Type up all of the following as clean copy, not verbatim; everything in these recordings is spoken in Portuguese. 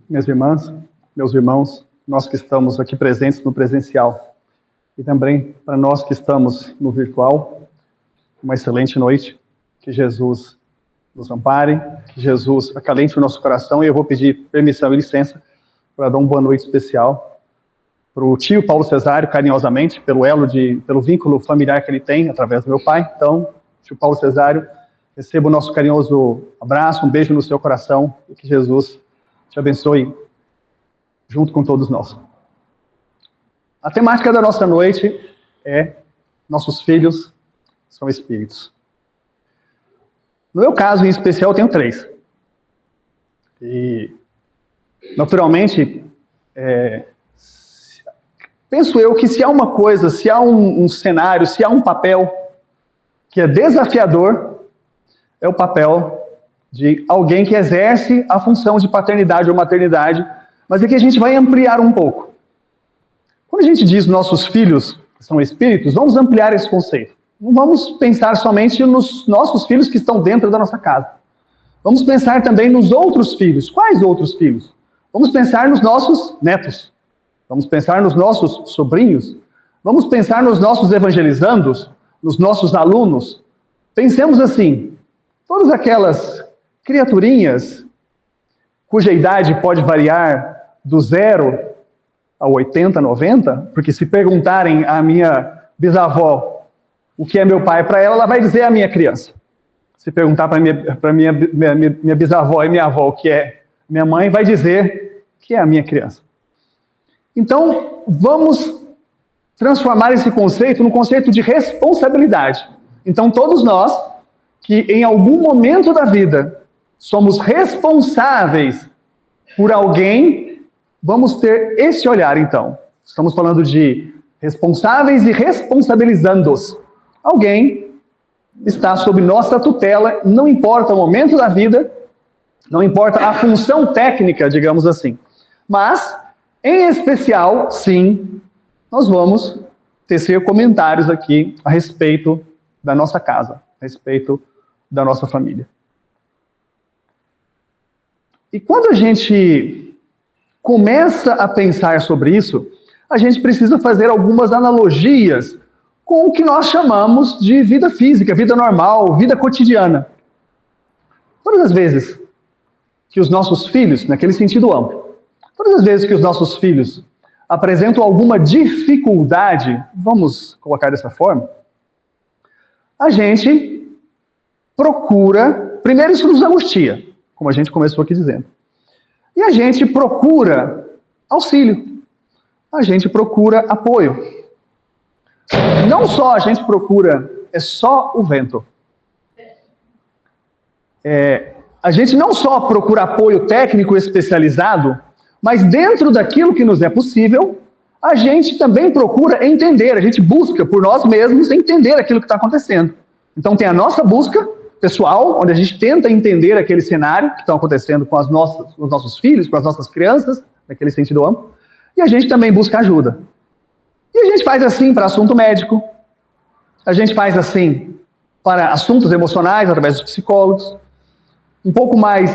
Minhas irmãs, meus irmãos, nós que estamos aqui presentes no presencial e também para nós que estamos no virtual, uma excelente noite, que Jesus nos ampare, que Jesus acalente o nosso coração, e eu vou pedir permissão e licença para dar uma boa noite especial para o tio Paulo Cesário, carinhosamente, pelo vínculo familiar que ele tem através do meu pai. Então, tio Paulo Cesário, receba o nosso carinhoso abraço, um beijo no seu coração, e que Jesus te abençoe junto com todos nós. A temática da nossa noite é nossos filhos são espíritos. No meu caso, em especial, eu tenho 3. E, naturalmente, penso eu que se há uma coisa, se há um cenário, se há um papel que é desafiador, é o papel de alguém que exerce a função de paternidade ou maternidade, mas aqui a gente vai ampliar um pouco. Quando a gente diz nossos filhos são espíritos, vamos ampliar esse conceito. Não vamos pensar somente nos nossos filhos que estão dentro da nossa casa. Vamos pensar também nos outros filhos. Quais outros filhos? Vamos pensar nos nossos netos. Vamos pensar nos nossos sobrinhos. Vamos pensar nos nossos evangelizandos, nos nossos alunos. Pensemos assim, todas aquelas criaturinhas cuja idade pode variar do 0 a 80, 90, porque se perguntarem à minha bisavó o que é meu pai para ela vai dizer a minha criança. Se perguntar para minha bisavó e minha avó o que é minha mãe, vai dizer que é a minha criança. Então, vamos transformar esse conceito num conceito de responsabilidade. Então, todos nós que em algum momento da vida somos responsáveis por alguém, vamos ter esse olhar, então. Estamos falando de responsáveis e responsabilizando-os. Alguém está sob nossa tutela, não importa o momento da vida, não importa a função técnica, digamos assim. Mas, em especial, sim, nós vamos tecer comentários aqui a respeito da nossa casa, a respeito da nossa família. E quando a gente começa a pensar sobre isso, a gente precisa fazer algumas analogias com o que nós chamamos de vida física, vida normal, vida cotidiana. Todas as vezes que os nossos filhos, naquele sentido amplo, todas as vezes que os nossos filhos apresentam alguma dificuldade, vamos colocar dessa forma, a gente procura, primeiro isso nos angustia, como a gente começou aqui dizendo, e a gente procura auxílio, a gente procura apoio. Não só a gente procura, é só o vento. A gente não só procura apoio técnico especializado, mas dentro daquilo que nos é possível, a gente também procura entender, a gente busca por nós mesmos entender aquilo que está acontecendo. Então tem a nossa busca pessoal, onde a gente tenta entender aquele cenário que está acontecendo com os nossos filhos, com as nossas crianças, naquele sentido amplo, e a gente também busca ajuda. E a gente faz assim para assunto médico, a gente faz assim para assuntos emocionais, através dos psicólogos, um pouco mais,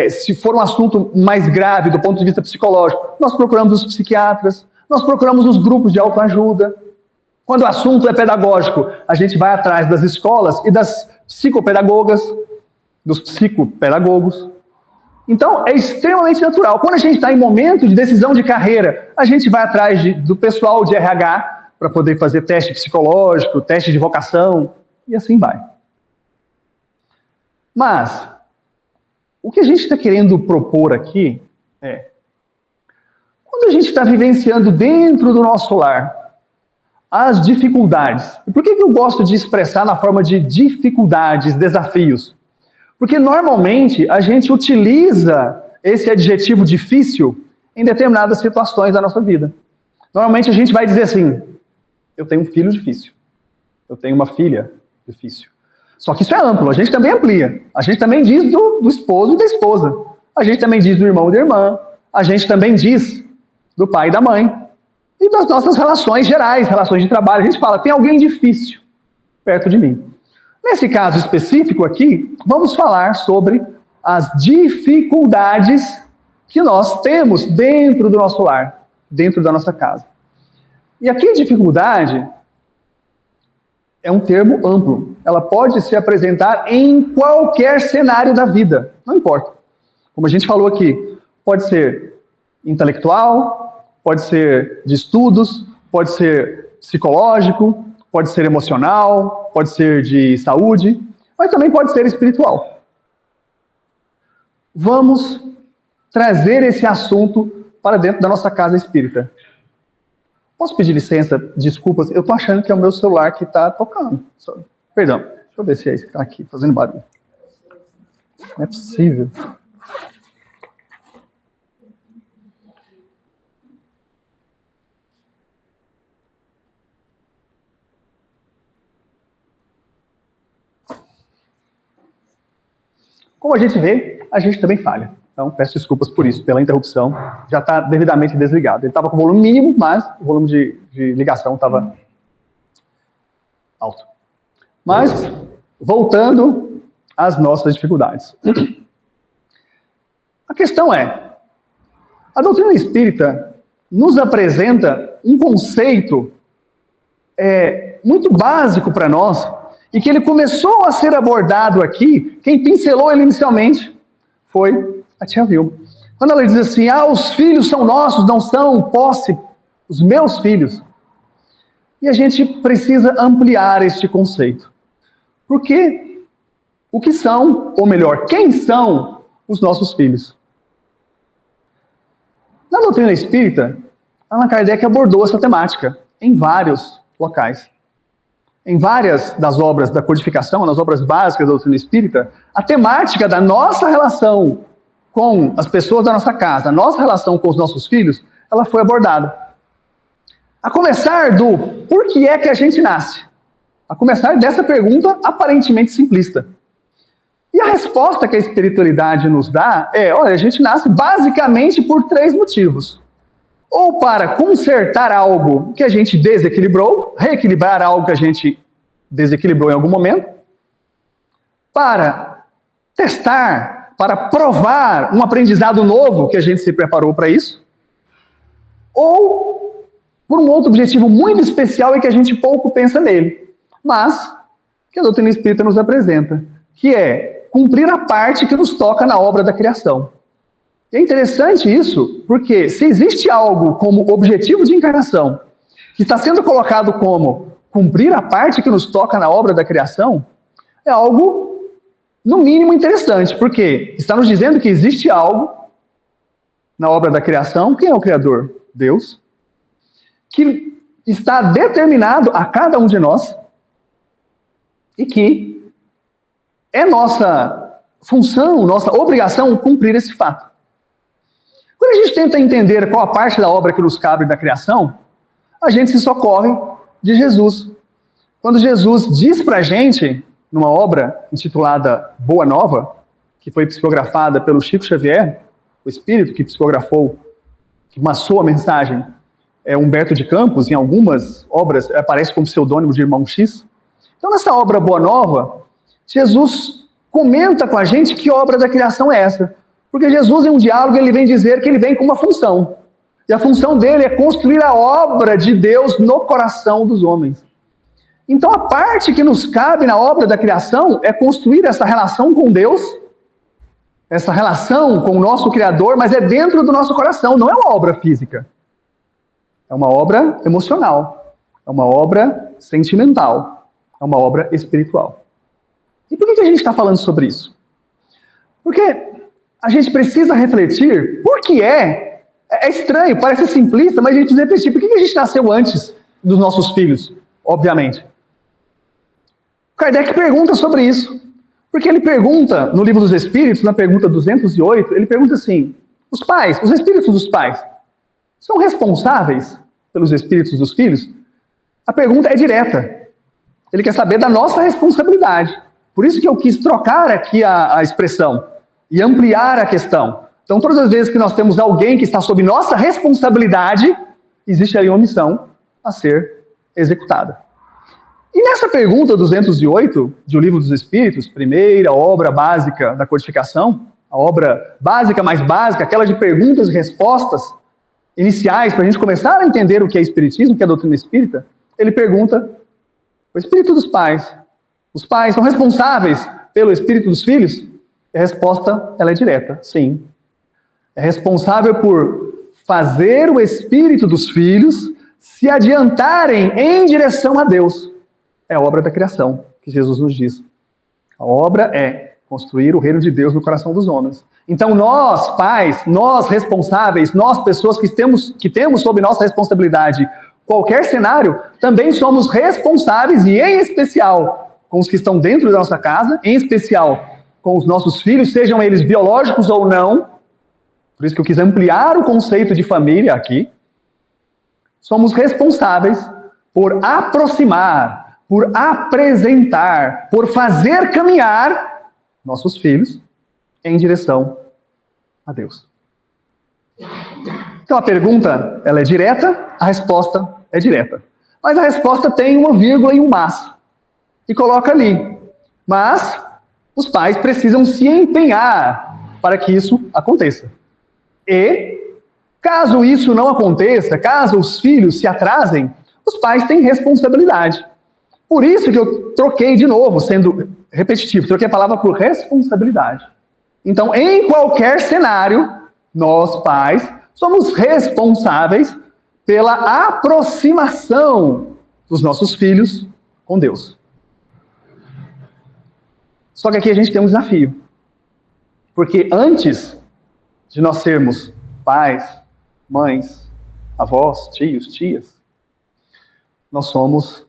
se for um assunto mais grave do ponto de vista psicológico, nós procuramos os psiquiatras, nós procuramos os grupos de autoajuda. Quando o assunto é pedagógico, a gente vai atrás das escolas e das psicopedagogas, dos psicopedagogos. Então, é extremamente natural. Quando a gente está em momento de decisão de carreira, a gente vai atrás do pessoal de RH para poder fazer teste psicológico, teste de vocação, e assim vai. Mas, o que a gente está querendo propor aqui é, quando a gente está vivenciando dentro do nosso lar as dificuldades, e por que eu gosto de expressar na forma de dificuldades, desafios? Porque normalmente a gente utiliza esse adjetivo difícil em determinadas situações da nossa vida. Normalmente a gente vai dizer assim, eu tenho um filho difícil, eu tenho uma filha difícil. Só que isso é amplo, a gente também amplia. A gente também diz do esposo e da esposa. A gente também diz do irmão e da irmã. A gente também diz do pai e da mãe. E das nossas relações gerais, relações de trabalho. A gente fala, tem alguém difícil perto de mim. Nesse caso específico aqui, vamos falar sobre as dificuldades que nós temos dentro do nosso lar, dentro da nossa casa. E aqui dificuldade é um termo amplo. Ela pode se apresentar em qualquer cenário da vida, não importa. Como a gente falou aqui, pode ser intelectual, pode ser de estudos, pode ser psicológico, pode ser emocional, pode ser de saúde, mas também pode ser espiritual. Vamos trazer esse assunto para dentro da nossa casa espírita. Posso pedir licença, desculpas, eu estou achando que é o meu celular que está tocando. Perdão, deixa eu ver se é esse que está aqui, fazendo barulho. Não é possível. Como a gente vê, a gente também falha. Então, peço desculpas por isso, pela interrupção. Já está devidamente desligado. Ele estava com volume mínimo, mas o volume de ligação estava alto. Mas, voltando às nossas dificuldades. A questão é, a doutrina espírita nos apresenta um conceito muito básico para nós, e que ele começou a ser abordado aqui, quem pincelou ele inicialmente foi a tia Vilma. Quando ela diz assim, os filhos são nossos, não são posse, os meus filhos. E a gente precisa ampliar este conceito. Porque o que são, ou melhor, quem são os nossos filhos? Na doutrina espírita, Allan Kardec abordou essa temática em vários locais. Em várias das obras da codificação, nas obras básicas da doutrina espírita, a temática da nossa relação com as pessoas da nossa casa, a nossa relação com os nossos filhos, ela foi abordada. A começar do por que é que a gente nasce? A começar dessa pergunta aparentemente simplista. E a resposta que a espiritualidade nos dá é, olha, a gente nasce basicamente por 3 motivos. Ou para consertar algo que a gente desequilibrou, reequilibrar algo que a gente desequilibrou em algum momento, para testar, para provar um aprendizado novo que a gente se preparou para isso, ou por um outro objetivo muito especial e que a gente pouco pensa nele, mas que a doutrina espírita nos apresenta, que é cumprir a parte que nos toca na obra da criação. É interessante isso, porque se existe algo como objetivo de encarnação, que está sendo colocado como cumprir a parte que nos toca na obra da criação, é algo, no mínimo, interessante, porque está nos dizendo que existe algo na obra da criação, quem é o Criador? Deus, que está determinado a cada um de nós, e que é nossa função, nossa obrigação cumprir esse fato. Quando a gente tenta entender qual a parte da obra que nos cabe da criação, a gente se socorre de Jesus. Quando Jesus diz para a gente, numa obra intitulada Boa Nova, que foi psicografada pelo Chico Xavier, o espírito que psicografou, que massou a mensagem, é Humberto de Campos, em algumas obras aparece como pseudônimo de Irmão X. Então, nessa obra Boa Nova, Jesus comenta com a gente que obra da criação é essa. Porque Jesus, em um diálogo, ele vem dizer que ele vem com uma função. E a função dele é construir a obra de Deus no coração dos homens. Então, a parte que nos cabe na obra da criação é construir essa relação com Deus, essa relação com o nosso Criador, mas é dentro do nosso coração, não é uma obra física. É uma obra emocional, é uma obra sentimental, é uma obra espiritual. E por que a gente está falando sobre isso? Porque a gente precisa refletir por que é estranho, parece simplista, mas a gente precisa refletir por que a gente nasceu antes dos nossos filhos, obviamente. Kardec pergunta sobre isso, porque ele pergunta, no Livro dos Espíritos, na pergunta 208, ele pergunta assim, os pais, os espíritos dos pais, são responsáveis pelos espíritos dos filhos? A pergunta é direta. Ele quer saber da nossa responsabilidade. Por isso que eu quis trocar aqui a expressão e ampliar a questão. Então, todas as vezes que nós temos alguém que está sob nossa responsabilidade, existe aí uma missão a ser executada. E nessa pergunta 208, do Livro dos Espíritos, primeira obra básica da codificação, a obra básica, mais básica, aquela de perguntas e respostas iniciais, para a gente começar a entender o que é espiritismo, o que é a doutrina espírita, ele pergunta: o espírito dos pais, os pais são responsáveis pelo espírito dos filhos? E a resposta, ela é direta: sim. É responsável por fazer o espírito dos filhos se adiantarem em direção a Deus. É a obra da criação, que Jesus nos diz. A obra é construir o reino de Deus no coração dos homens. Então nós, pais, nós responsáveis, nós pessoas que temos sob nossa responsabilidade qualquer cenário, também somos responsáveis, e em especial com os que estão dentro da nossa casa, em especial com os nossos filhos, sejam eles biológicos ou não. Por isso que eu quis ampliar o conceito de família aqui. Somos responsáveis por aproximar, por apresentar, por fazer caminhar nossos filhos em direção a Deus. Então a pergunta, ela é direta, a resposta é direta. Mas a resposta tem uma vírgula e um mas. E coloca ali: mas os pais precisam se empenhar para que isso aconteça. E, caso isso não aconteça, caso os filhos se atrasem, os pais têm responsabilidade. Por isso que eu troquei de novo, sendo repetitivo, troquei a palavra por responsabilidade. Então, em qualquer cenário, nós, pais, somos responsáveis pela aproximação dos nossos filhos com Deus. Só que aqui a gente tem um desafio. Porque antes de nós sermos pais, mães, avós, tios, tias, nós somos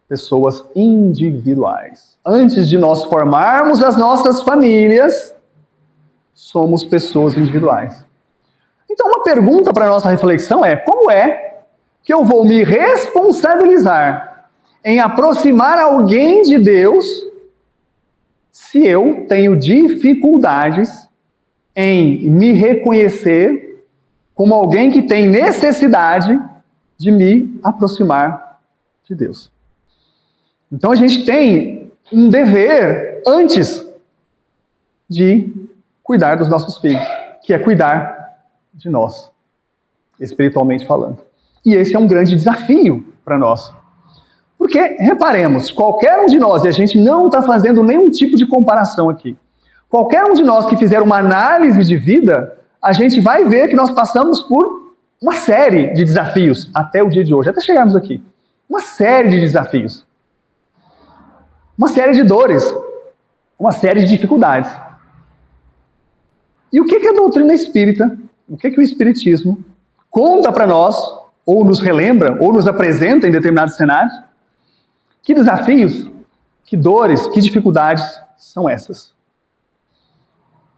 pessoas individuais. Antes de nós formarmos as nossas famílias, somos pessoas individuais. Então, uma pergunta para a nossa reflexão é: como é que eu vou me responsabilizar em aproximar alguém de Deus se eu tenho dificuldades em me reconhecer como alguém que tem necessidade de me aproximar de Deus? Então a gente tem um dever antes de cuidar dos nossos filhos, que é cuidar de nós, espiritualmente falando. E esse é um grande desafio para nós. Porque, reparemos, qualquer um de nós, e a gente não está fazendo nenhum tipo de comparação aqui, qualquer um de nós que fizer uma análise de vida, a gente vai ver que nós passamos por uma série de desafios até o dia de hoje, até chegarmos aqui. Uma série de desafios. Uma série de dores. Uma série de dificuldades. E o que a doutrina espírita, o que o espiritismo conta para nós, ou nos relembra, ou nos apresenta em determinados cenários? Que desafios, que dores, que dificuldades são essas?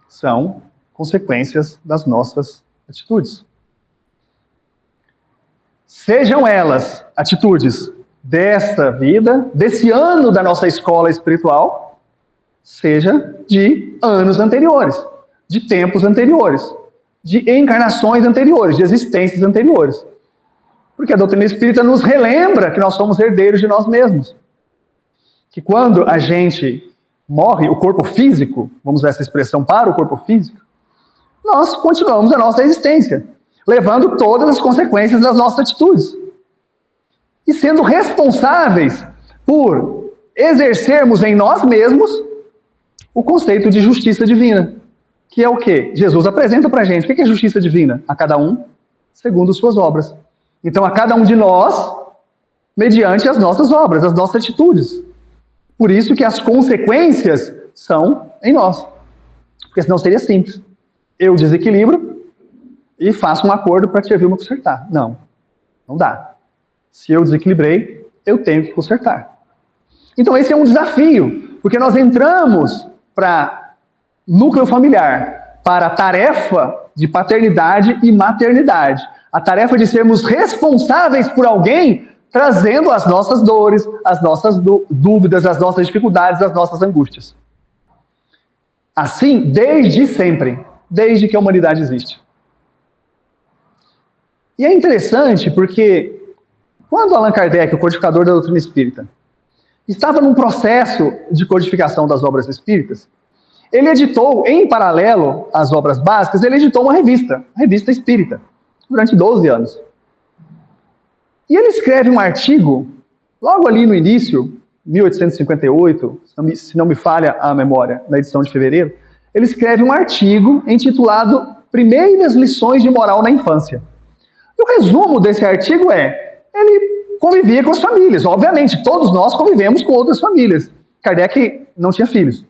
São consequências das nossas atitudes. Sejam elas atitudes desta vida, desse ano da nossa escola espiritual, seja de anos anteriores, de tempos anteriores, de encarnações anteriores, de existências anteriores. Porque a doutrina espírita nos relembra que nós somos herdeiros de nós mesmos. Que quando a gente morre, o corpo físico, vamos usar essa expressão para o corpo físico, nós continuamos a nossa existência, levando todas as consequências das nossas atitudes. E sendo responsáveis por exercermos em nós mesmos o conceito de justiça divina. Que é o quê? Jesus apresenta para a gente. O que é justiça divina? A cada um segundo suas obras. Então, a cada um de nós, mediante as nossas obras, as nossas atitudes. Por isso que as consequências são em nós. Porque senão seria simples. Eu desequilibro e faço um acordo para te vir me consertar. Não, não dá. Se eu desequilibrei, eu tenho que consertar. Então esse é um desafio, porque nós entramos para núcleo familiar, para a tarefa de paternidade e maternidade. A tarefa de sermos responsáveis por alguém, trazendo as nossas dores, as nossas dúvidas, as nossas dificuldades, as nossas angústias. Assim, desde sempre, desde que a humanidade existe. E é interessante porque quando Allan Kardec, o codificador da doutrina espírita, estava num processo de codificação das obras espíritas, ele editou, em paralelo às obras básicas, ele editou uma revista espírita, durante 12 anos. E ele escreve um artigo, logo ali no início, 1858, se não me falha a memória, na edição de fevereiro, ele escreve um artigo intitulado Primeiras Lições de Moral na Infância. E o resumo desse artigo ele convivia com as famílias. Obviamente, todos nós convivemos com outras famílias. Kardec não tinha filhos.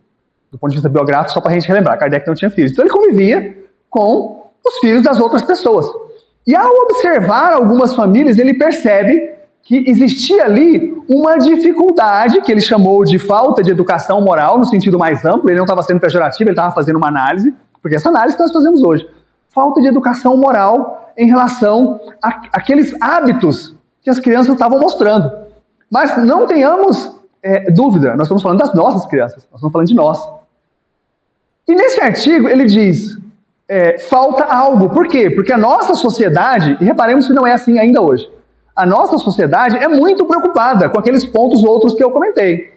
Do ponto de vista biográfico, só para a gente relembrar, Kardec não tinha filhos. Então ele convivia com os filhos das outras pessoas. E ao observar algumas famílias, ele percebe que existia ali uma dificuldade, que ele chamou de falta de educação moral, no sentido mais amplo. Ele não estava sendo pejorativo, ele estava fazendo uma análise, porque essa análise que nós fazemos hoje. Falta de educação moral em relação àqueles hábitos que as crianças estavam mostrando. Mas não tenhamos dúvida, nós estamos falando das nossas crianças, nós estamos falando de nós. E nesse artigo ele diz, falta algo. Por quê? Porque a nossa sociedade, e reparemos que não é assim ainda hoje, a nossa sociedade é muito preocupada com aqueles pontos outros que eu comentei.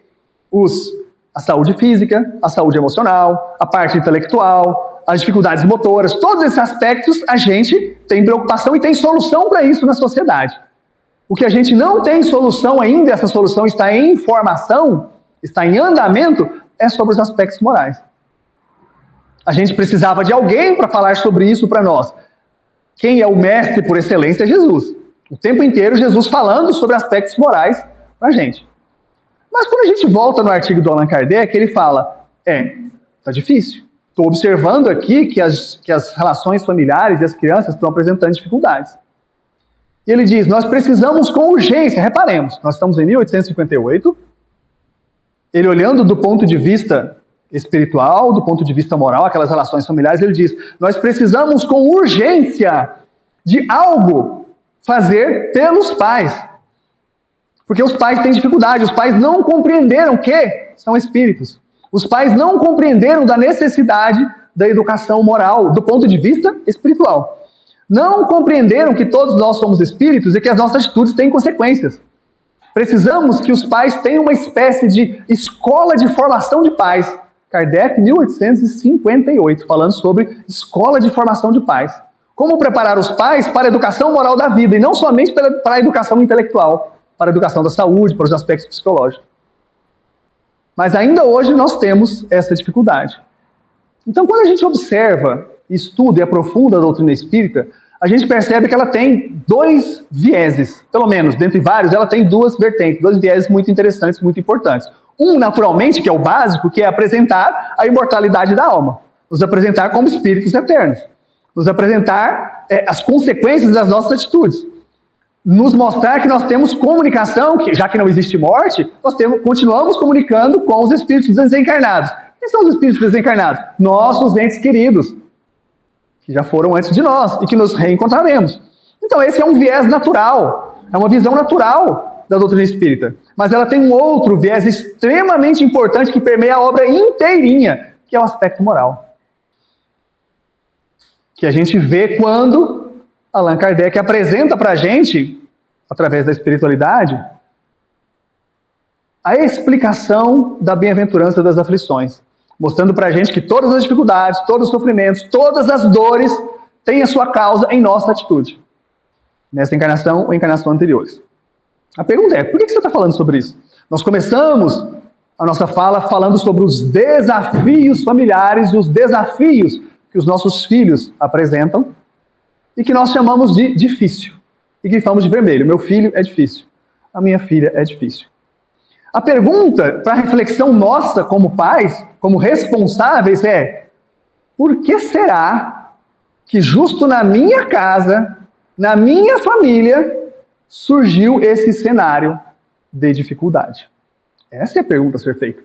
A saúde física, a saúde emocional, a parte intelectual, as dificuldades motoras, todos esses aspectos a gente tem preocupação e tem solução para isso na sociedade. O que a gente não tem solução ainda, essa solução está em formação, está em andamento, é sobre os aspectos morais. A gente precisava de alguém para falar sobre isso para nós. Quem é o mestre por excelência é Jesus. O tempo inteiro Jesus falando sobre aspectos morais para a gente. Mas quando a gente volta no artigo do Allan Kardec, ele fala, tá difícil. Estou observando aqui que as relações familiares e as crianças estão apresentando dificuldades. E ele diz, nós precisamos com urgência, reparemos, nós estamos em 1858, ele olhando do ponto de vista espiritual, do ponto de vista moral, aquelas relações familiares, ele diz, nós precisamos com urgência de algo fazer pelos pais. Porque os pais têm dificuldade, os pais não compreenderam que são espíritos. Os pais não compreenderam da necessidade da educação moral, do ponto de vista espiritual. Não compreenderam que todos nós somos espíritos e que as nossas atitudes têm consequências. Precisamos que os pais tenham uma espécie de escola de formação de pais. Kardec, 1858, falando sobre escola de formação de pais. Como preparar os pais para a educação moral da vida, e não somente para a educação intelectual, para a educação da saúde, para os aspectos psicológicos. Mas ainda hoje nós temos essa dificuldade. Então, quando a gente observa, estuda e aprofunda a doutrina espírita, a gente percebe que ela tem dois vieses, pelo menos, dentre vários, ela tem duas vertentes, dois vieses muito interessantes, muito importantes. Um, naturalmente, que é o básico, que é apresentar a imortalidade da alma, nos apresentar como espíritos eternos, nos apresentar as consequências das nossas atitudes, nos mostrar que nós temos comunicação, que, já que não existe morte, continuamos comunicando com os espíritos desencarnados. Quem são os espíritos desencarnados? Nossos entes queridos, que já foram antes de nós e que nos reencontraremos. Então esse é um viés natural, é uma visão natural da doutrina espírita. Mas ela tem um outro viés extremamente importante que permeia a obra inteirinha, que é o aspecto moral. Que a gente vê quando Allan Kardec apresenta para a gente, através da espiritualidade, a explicação da bem-aventurança das aflições, mostrando para a gente que todas as dificuldades, todos os sofrimentos, todas as dores têm a sua causa em nossa atitude, nessa encarnação ou encarnação anteriores. A pergunta é, por que você está falando sobre isso? Nós começamos a nossa fala falando sobre os desafios familiares e os desafios que os nossos filhos apresentam e que nós chamamos de difícil, e grifamos de vermelho. Meu filho é difícil, a minha filha é difícil. A pergunta para a reflexão nossa como pais, como responsáveis é, por que será que justo na minha casa, na minha família, surgiu esse cenário de dificuldade? Essa é a pergunta a ser feita.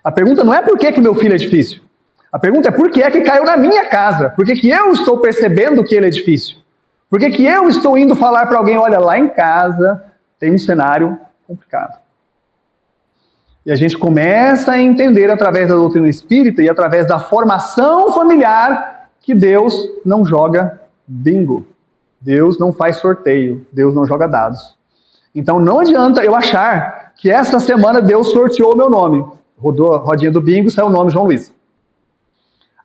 A pergunta não é por que meu filho é difícil. A pergunta é por que caiu na minha casa? Por que eu estou percebendo que ele é difícil? Por que eu estou indo falar para alguém, olha, lá em casa tem um cenário complicado? E a gente começa a entender através da doutrina espírita e através da formação familiar que Deus não joga bingo. Deus não faz sorteio. Deus não joga dados. Então não adianta eu achar que essa semana Deus sorteou o meu nome. Rodou a rodinha do bingo, saiu o nome João Luiz.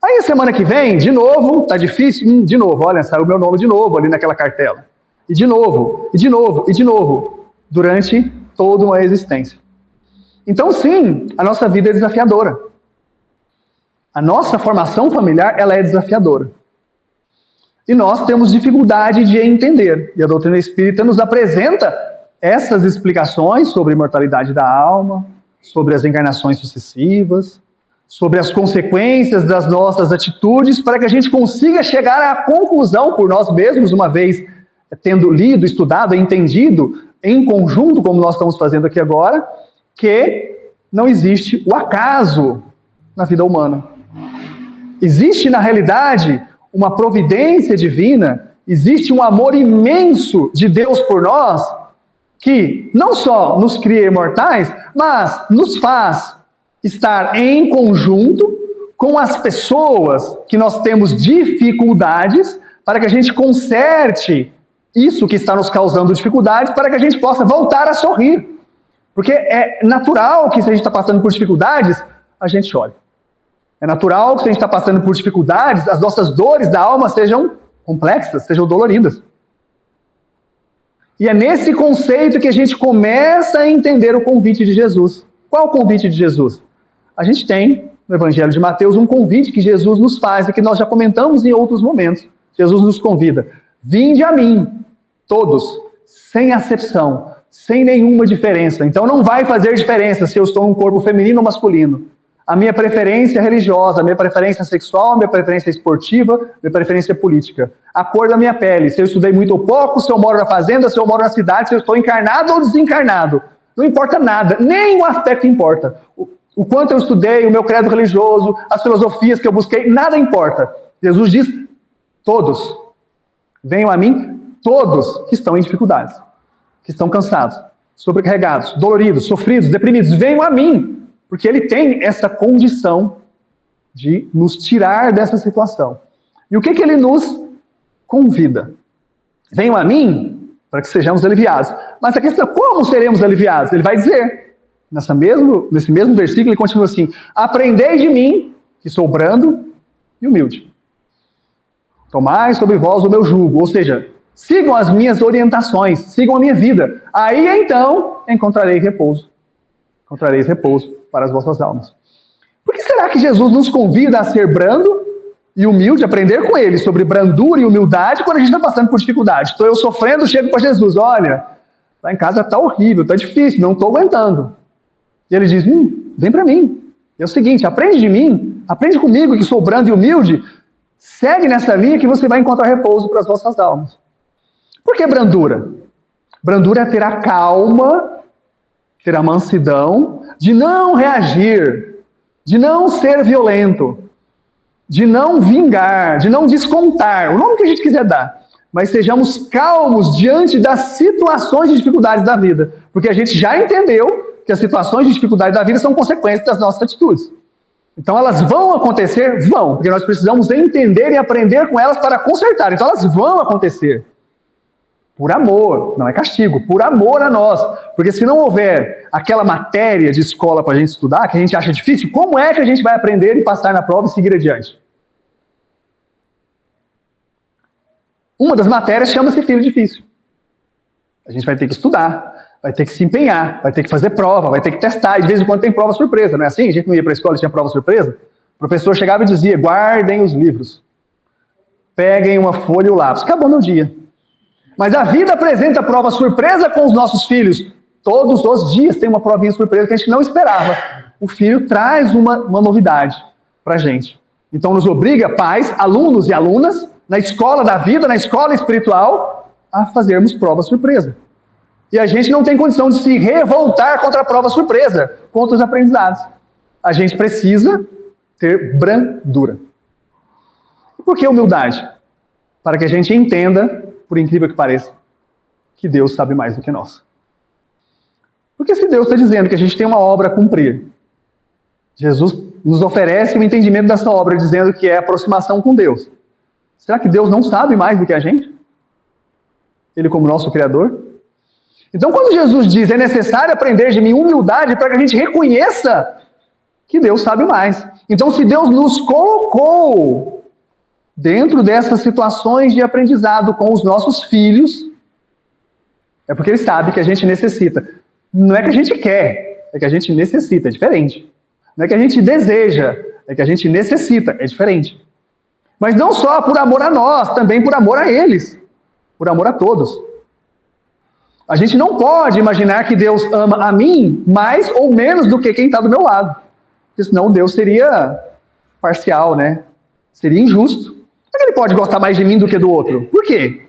Aí a semana que vem, de novo, tá difícil? De novo, olha, saiu meu nome de novo ali naquela cartela. E de novo, e de novo, e de novo, durante toda uma existência. Então sim, a nossa vida é desafiadora. A nossa formação familiar, ela é desafiadora. E nós temos dificuldade de entender. E a doutrina espírita nos apresenta essas explicações sobre a imortalidade da alma, sobre as encarnações sucessivas, sobre as consequências das nossas atitudes, para que a gente consiga chegar à conclusão por nós mesmos, uma vez tendo lido, estudado, entendido, em conjunto, como nós estamos fazendo aqui agora, que não existe o acaso na vida humana. Existe, na realidade, uma providência divina, existe um amor imenso de Deus por nós, que não só nos cria imortais, mas nos faz estar em conjunto com as pessoas que nós temos dificuldades, para que a gente conserte isso que está nos causando dificuldades, para que a gente possa voltar a sorrir. Porque é natural que, se a gente está passando por dificuldades, a gente chore. É natural que, se a gente está passando por dificuldades, as nossas dores da alma sejam complexas, sejam doloridas. E é nesse conceito que a gente começa a entender o convite de Jesus. Qual o convite de Jesus? A gente tem, no Evangelho de Mateus, um convite que Jesus nos faz e que nós já comentamos em outros momentos. Jesus nos convida: vinde a mim, todos, sem acepção, sem nenhuma diferença. Então não vai fazer diferença se eu estou em um corpo feminino ou masculino. A minha preferência religiosa, a minha preferência sexual, a minha preferência esportiva, a minha preferência política. A cor da minha pele, se eu estudei muito ou pouco, se eu moro na fazenda, se eu moro na cidade, se eu estou encarnado ou desencarnado. Não importa nada, nem o aspecto importa. O quanto eu estudei, o meu credo religioso, as filosofias que eu busquei, nada importa. Jesus diz: todos, venham a mim, todos que estão em dificuldades, que estão cansados, sobrecarregados, doloridos, sofridos, deprimidos, venham a mim. Porque ele tem essa condição de nos tirar dessa situação. E o que ele nos convida? Venham a mim para que sejamos aliviados. Mas a questão é: como seremos aliviados? Ele vai dizer, nesse mesmo versículo, ele continua assim: aprendei de mim, que sou brando e humilde. Tomai sobre vós o meu jugo. Ou seja, sigam as minhas orientações, sigam a minha vida. Aí então encontrareis repouso. Encontrareis repouso para as vossas almas. Por que será que Jesus nos convida a ser brando e humilde, aprender com ele sobre brandura e humildade quando a gente está passando por dificuldade? Estou eu sofrendo, chego para Jesus: olha, lá em casa está horrível, está difícil, não estou aguentando. E ele diz: vem para mim. É o seguinte, aprende de mim, aprende comigo que sou brando e humilde, segue nessa linha que você vai encontrar repouso para as vossas almas. Por que brandura? Brandura é ter a calma, ter a mansidão de não reagir, de não ser violento, de não vingar, de não descontar, o nome que a gente quiser dar, mas sejamos calmos diante das situações de dificuldades da vida, porque a gente já entendeu que as situações de dificuldade da vida são consequências das nossas atitudes. Então elas vão acontecer? Vão, porque nós precisamos entender e aprender com elas para consertar. Então elas vão acontecer. Por amor, não é castigo, por amor a nós. Porque se não houver aquela matéria de escola para a gente estudar, que a gente acha difícil, como é que a gente vai aprender e passar na prova e seguir adiante? Uma das matérias chama-se filho difícil. A gente vai ter que estudar, vai ter que se empenhar, vai ter que fazer prova, vai ter que testar, e de vez em quando tem prova surpresa, não é assim? A gente não ia para a escola e tinha prova surpresa? O professor chegava e dizia: guardem os livros, peguem uma folha e o lápis. Acabou meu dia. Mas a vida apresenta prova surpresa com os nossos filhos. Todos os dias tem uma provinha surpresa que a gente não esperava. O filho traz uma novidade para a gente. Então nos obriga, pais, alunos e alunas, na escola da vida, na escola espiritual, a fazermos prova surpresa. E a gente não tem condição de se revoltar contra a prova surpresa, contra os aprendizados. A gente precisa ter brandura. Por que humildade? Para que a gente entenda, por incrível que pareça, que Deus sabe mais do que nós. Porque se Deus está dizendo que a gente tem uma obra a cumprir, Jesus nos oferece o entendimento dessa obra, dizendo que é a aproximação com Deus. Será que Deus não sabe mais do que a gente? Ele como nosso Criador? Então quando Jesus diz: é necessário aprender de mim humildade, para que a gente reconheça que Deus sabe mais. Então, se Deus nos colocou dentro dessas situações de aprendizado com os nossos filhos, é porque Ele sabe que a gente necessita. Não é que a gente quer, é que a gente necessita, é diferente. Não é que a gente deseja, é que a gente necessita, é diferente. Mas não só por amor a nós, também por amor a eles, por amor a todos. A gente não pode imaginar que Deus ama a mim mais ou menos do que quem está do meu lado. Porque senão Deus seria parcial, né? Seria injusto. Por que Ele pode gostar mais de mim do que do outro? Por quê?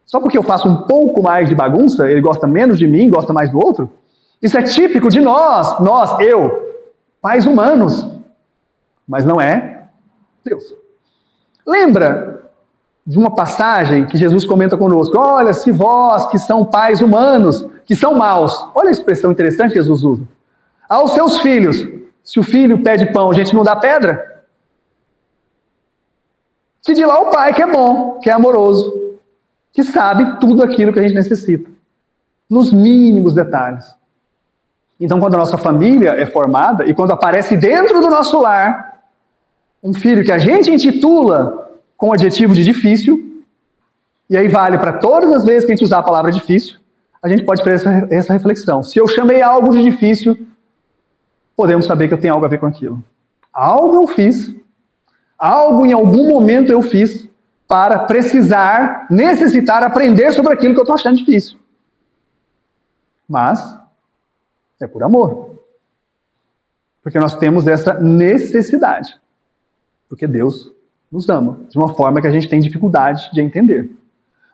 Só porque eu faço um pouco mais de bagunça, Ele gosta menos de mim, gosta mais do outro? Isso é típico de nós, pais humanos. Mas não é Deus. Lembra de uma passagem que Jesus comenta conosco? Olha, se vós que são pais humanos, que são maus, olha a expressão interessante que Jesus usa. Aos seus filhos, se o filho pede pão, a gente não dá pedra? Se de lá o pai que é bom, que é amoroso, que sabe tudo aquilo que a gente necessita, nos mínimos detalhes. Então, quando a nossa família é formada, e quando aparece dentro do nosso lar, um filho que a gente intitula com o adjetivo de difícil, e aí vale para todas as vezes que a gente usar a palavra difícil, a gente pode fazer essa reflexão. Se eu chamei algo de difícil, podemos saber que eu tenho algo a ver com aquilo. Algo eu fiz, algo em algum momento eu fiz, para necessitar aprender sobre aquilo que eu estou achando difícil. Mas é por amor. Porque nós temos essa necessidade. Porque Deus nos ama, de uma forma que a gente tem dificuldade de entender.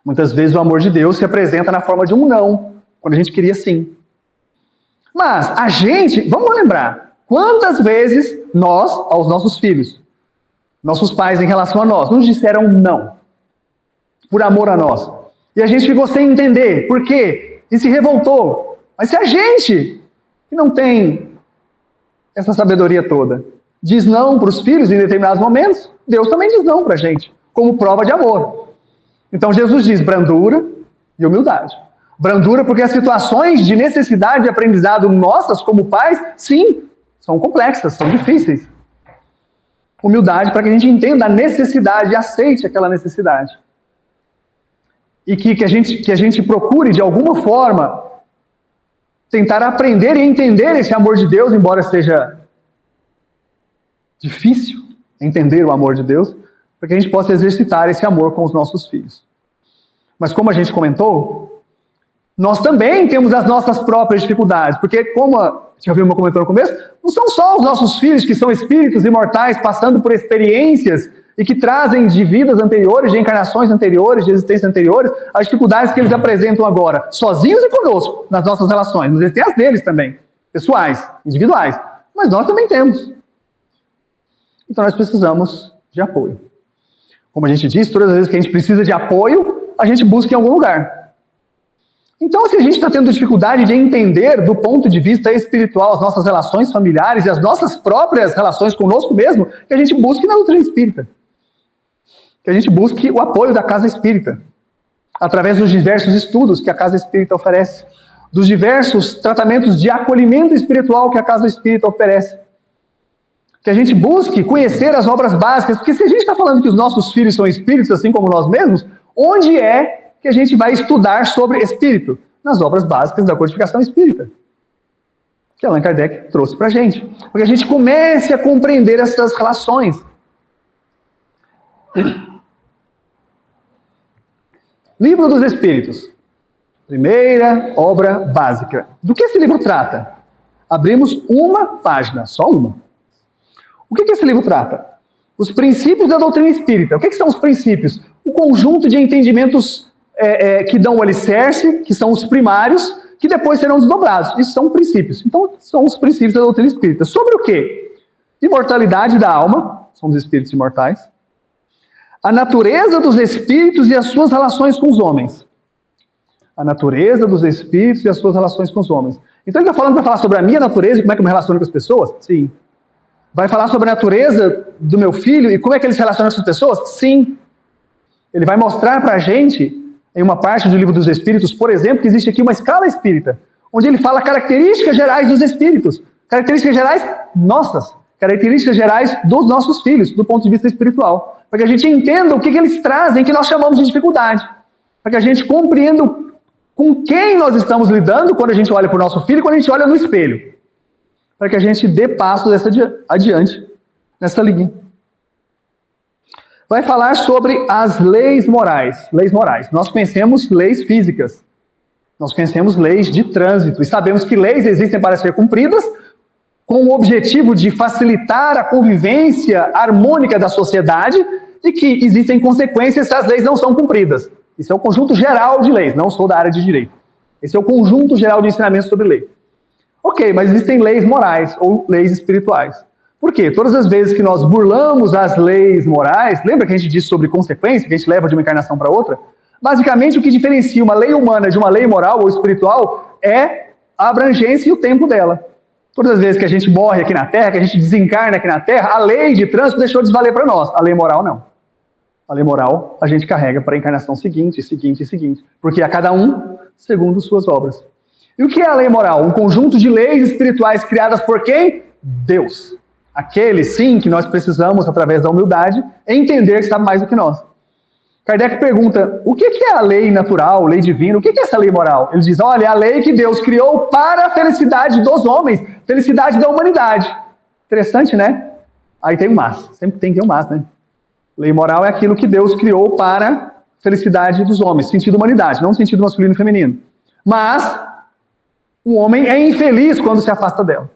Muitas vezes o amor de Deus se apresenta na forma de um não, quando a gente queria sim. Mas a gente, vamos lembrar, quantas vezes nós, aos nossos filhos, nossos pais em relação a nós, nos disseram não, por amor a nós. E a gente ficou sem entender, por quê? E se revoltou. Mas se a gente, que não tem essa sabedoria toda, diz não para os filhos em determinados momentos, Deus também diz não para a gente, como prova de amor. Então Jesus diz brandura e humildade. Brandura porque as situações de necessidade de aprendizado nossas como pais, sim, são complexas, são difíceis. Humildade para que a gente entenda a necessidade e aceite aquela necessidade. E que a gente procure, de alguma forma, tentar aprender e entender esse amor de Deus, embora seja difícil entender o amor de Deus, para que a gente possa exercitar esse amor com os nossos filhos. Mas como a gente comentou, nós também temos as nossas próprias dificuldades, porque como já viu meu comentário no começo, não são só os nossos filhos que são espíritos imortais passando por experiências e que trazem de vidas anteriores, de encarnações anteriores, de existências anteriores, as dificuldades que eles apresentam agora, sozinhos e conosco, nas nossas relações. Mas eles têm as deles também, pessoais, individuais. Mas nós também temos. Então nós precisamos de apoio. Como a gente diz, todas as vezes que a gente precisa de apoio, a gente busca em algum lugar. Então, se a gente está tendo dificuldade de entender do ponto de vista espiritual as nossas relações familiares e as nossas próprias relações conosco mesmo, que a gente busque na doutrina espírita. Que a gente busque o apoio da casa espírita, através dos diversos estudos que a casa espírita oferece, dos diversos tratamentos de acolhimento espiritual que a casa espírita oferece. Que a gente busque conhecer as obras básicas, porque se a gente está falando que os nossos filhos são espíritos, assim como nós mesmos, onde é que a gente vai estudar sobre espírito? Nas obras básicas da codificação espírita, que Allan Kardec trouxe para a gente. Para que a gente comece a compreender essas relações. Livro dos Espíritos. Primeira obra básica. Do que esse livro trata? Abrimos uma página, só uma. O que esse livro trata? Os princípios da doutrina espírita. O que são os princípios? O conjunto de entendimentos que dão o alicerce, que são os primários, que depois serão desdobrados. Isso são princípios. Então, são os princípios da doutrina espírita. Sobre o quê? Imortalidade da alma, somos espíritos imortais. A natureza dos espíritos e as suas relações com os homens. A natureza dos espíritos e as suas relações com os homens. Então, ele está falando para falar sobre a minha natureza e como é que eu me relaciono com as pessoas? Sim. Vai falar sobre a natureza do meu filho e como é que ele se relaciona com as pessoas? Sim. Ele vai mostrar para a gente, em uma parte do Livro dos Espíritos, por exemplo, que existe aqui uma escala espírita, onde ele fala características gerais dos espíritos, Características gerais nossas, características gerais dos nossos filhos, do ponto de vista espiritual. Para que a gente entenda o que eles trazem, que nós chamamos de dificuldade. Para que a gente compreenda com quem nós estamos lidando quando a gente olha para o nosso filho e quando a gente olha no espelho. Para que a gente dê passos adiante nessa linha. Vai falar sobre as leis morais. Leis morais. Nós conhecemos leis físicas. Nós conhecemos leis de trânsito. E sabemos que leis existem para ser cumpridas com o objetivo de facilitar a convivência harmônica da sociedade e que existem consequências se as leis não são cumpridas. Isso é o conjunto geral de leis. Não sou da área de direito. Esse é o conjunto geral de ensinamentos sobre lei. Ok, mas existem leis morais ou leis espirituais. Por quê? Todas as vezes que nós burlamos as leis morais, lembra que a gente disse sobre consequência, que a gente leva de uma encarnação para outra? Basicamente, o que diferencia uma lei humana de uma lei moral ou espiritual é a abrangência e o tempo dela. Todas as vezes que a gente morre aqui na Terra, que a gente desencarna aqui na Terra, a lei de trânsito deixou de valer para nós. A lei moral, não. A lei moral a gente carrega para a encarnação seguinte. Porque a cada um, segundo suas obras. E o que é a lei moral? Um conjunto de leis espirituais criadas por quem? Deus. Aquele, sim, que nós precisamos, através da humildade, entender que sabe mais do que nós. Kardec pergunta, o que é a lei natural, lei divina? O que é essa lei moral? Ele diz, olha, é a lei que Deus criou para a felicidade dos homens, felicidade da humanidade. Interessante, né? Aí tem o mas, sempre tem que ter um mas, né? Lei moral é aquilo que Deus criou para a felicidade dos homens, sentido humanidade, não sentido masculino e feminino. Mas o homem é infeliz quando se afasta dela.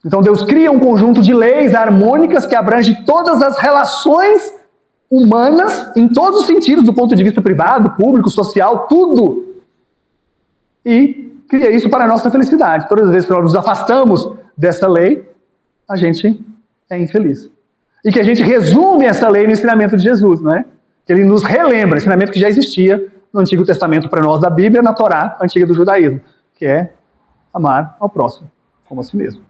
Então Deus cria um conjunto de leis harmônicas que abrange todas as relações humanas, em todos os sentidos, do ponto de vista privado, público, social, tudo. E cria isso para a nossa felicidade. Todas as vezes que nós nos afastamos dessa lei, a gente é infeliz. E que a gente resume essa lei no ensinamento de Jesus, não é? Que ele nos relembra, ensinamento que já existia no Antigo Testamento para nós da Bíblia, na Torá antiga do judaísmo, que é amar ao próximo, como a si mesmo.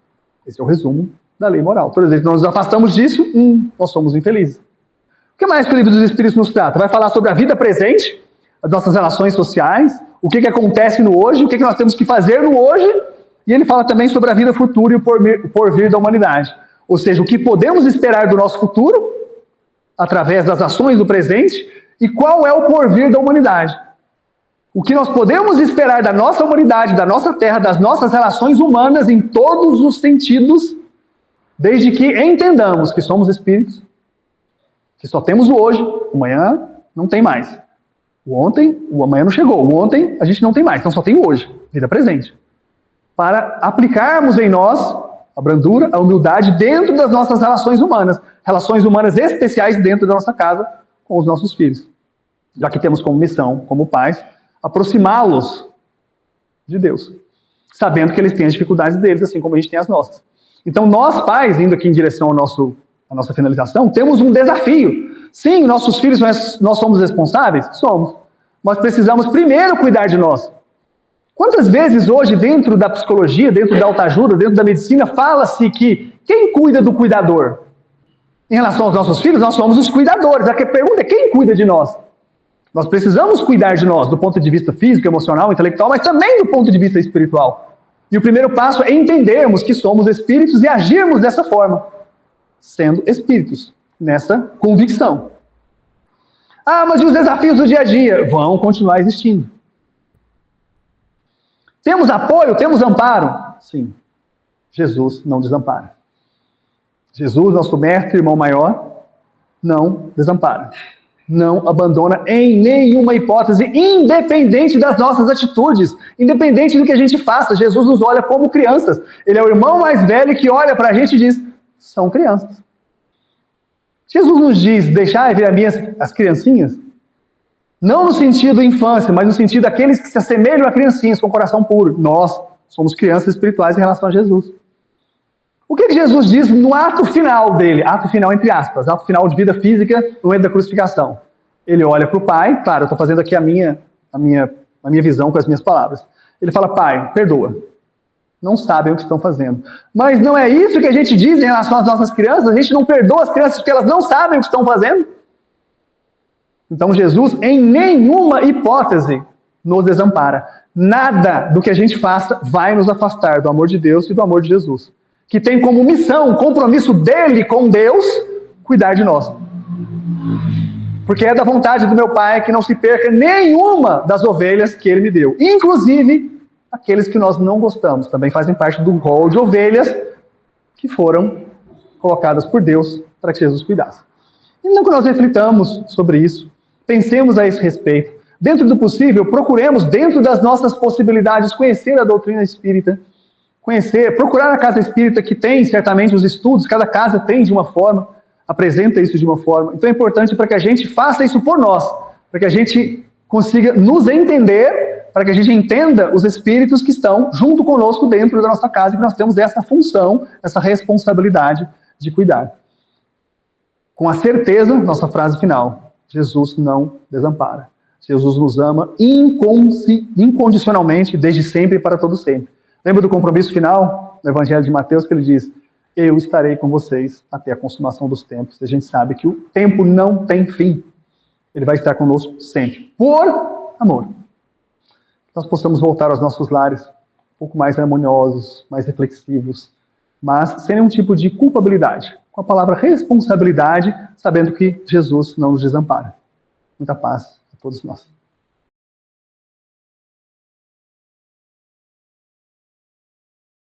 Esse é o resumo da lei moral. Todas as vezes que nós nos afastamos disso, nós somos infelizes. O que mais que o Livro dos Espíritos nos trata? Vai falar sobre a vida presente, as nossas relações sociais, o que acontece no hoje, o que nós temos que fazer no hoje, e ele fala também sobre a vida futura e o porvir da humanidade. Ou seja, o que podemos esperar do nosso futuro, através das ações do presente, e qual é o porvir da humanidade. O que nós podemos esperar da nossa humanidade, da nossa Terra, das nossas relações humanas em todos os sentidos, desde que entendamos que somos espíritos, que só temos o hoje, o amanhã não tem mais. O amanhã não chegou, o ontem a gente não tem mais, então só tem o hoje, vida presente. Para aplicarmos em nós a brandura, a humildade dentro das nossas relações humanas especiais dentro da nossa casa com os nossos filhos. Já que temos como missão, como pais, aproximá-los de Deus, sabendo que eles têm as dificuldades deles, assim como a gente tem as nossas. Então nós, pais, indo aqui em direção à nossa finalização, temos um desafio. Sim, nossos filhos, nós somos responsáveis? Somos. Mas precisamos primeiro cuidar de nós. Quantas vezes hoje, dentro da psicologia, dentro da autoajuda, dentro da medicina, fala-se que quem cuida do cuidador? Em relação aos nossos filhos, nós somos os cuidadores. A pergunta é quem cuida de nós? Nós precisamos cuidar de nós, do ponto de vista físico, emocional, intelectual, mas também do ponto de vista espiritual. E o primeiro passo é entendermos que somos espíritos e agirmos dessa forma, sendo espíritos, nessa convicção. Ah, mas e os desafios do dia a dia? Vão continuar existindo. Temos apoio? Temos amparo? Sim. Jesus não desampara. Jesus, nosso mestre, irmão maior, não desampara. Não abandona em nenhuma hipótese, independente das nossas atitudes, independente do que a gente faça. Jesus nos olha como crianças. Ele é o irmão mais velho que olha para a gente e diz, são crianças. Jesus nos diz, deixai vir a mim as criancinhas, não no sentido infância, mas no sentido daqueles que se assemelham a criancinhas com coração puro. Nós somos crianças espirituais em relação a Jesus. O que Jesus diz no ato final dele? Ato final entre aspas, ato final de vida física no momento da crucificação. Ele olha para o Pai, claro, eu estou fazendo aqui a minha visão com as minhas palavras. Ele fala, Pai, perdoa. Não sabem o que estão fazendo. Mas não é isso que a gente diz em relação às nossas crianças? A gente não perdoa as crianças porque elas não sabem o que estão fazendo? Então Jesus, em nenhuma hipótese, nos desampara. Nada do que a gente faça vai nos afastar do amor de Deus e do amor de Jesus. que tem como missão, compromisso dele com Deus, cuidar de nós. Porque é da vontade do meu Pai que não se perca nenhuma das ovelhas que ele me deu. Inclusive, aqueles que nós não gostamos, também fazem parte do rol de ovelhas que foram colocadas por Deus para que Jesus cuidasse. Então, que nós reflitamos sobre isso, pensemos a esse respeito. Dentro do possível, procuremos, dentro das nossas possibilidades, conhecer a doutrina espírita, procurar a casa espírita que tem, certamente, os estudos, cada casa tem de uma forma, apresenta isso de uma forma. Então é importante para que a gente faça isso por nós, para que a gente consiga nos entender, para que a gente entenda os espíritos que estão junto conosco dentro da nossa casa, e que nós temos essa função, essa responsabilidade de cuidar. Com a certeza, nossa frase final, Jesus não desampara. Jesus nos ama incondicionalmente, desde sempre e para todo sempre. Lembra do compromisso final, no Evangelho de Mateus, que ele diz: eu estarei com vocês até a consumação dos tempos. A gente sabe que o tempo não tem fim. Ele vai estar conosco sempre, por amor. Nós possamos voltar aos nossos lares um pouco mais harmoniosos, mais reflexivos, mas sem nenhum tipo de culpabilidade. Com a palavra responsabilidade, sabendo que Jesus não nos desampara. Muita paz a todos nós.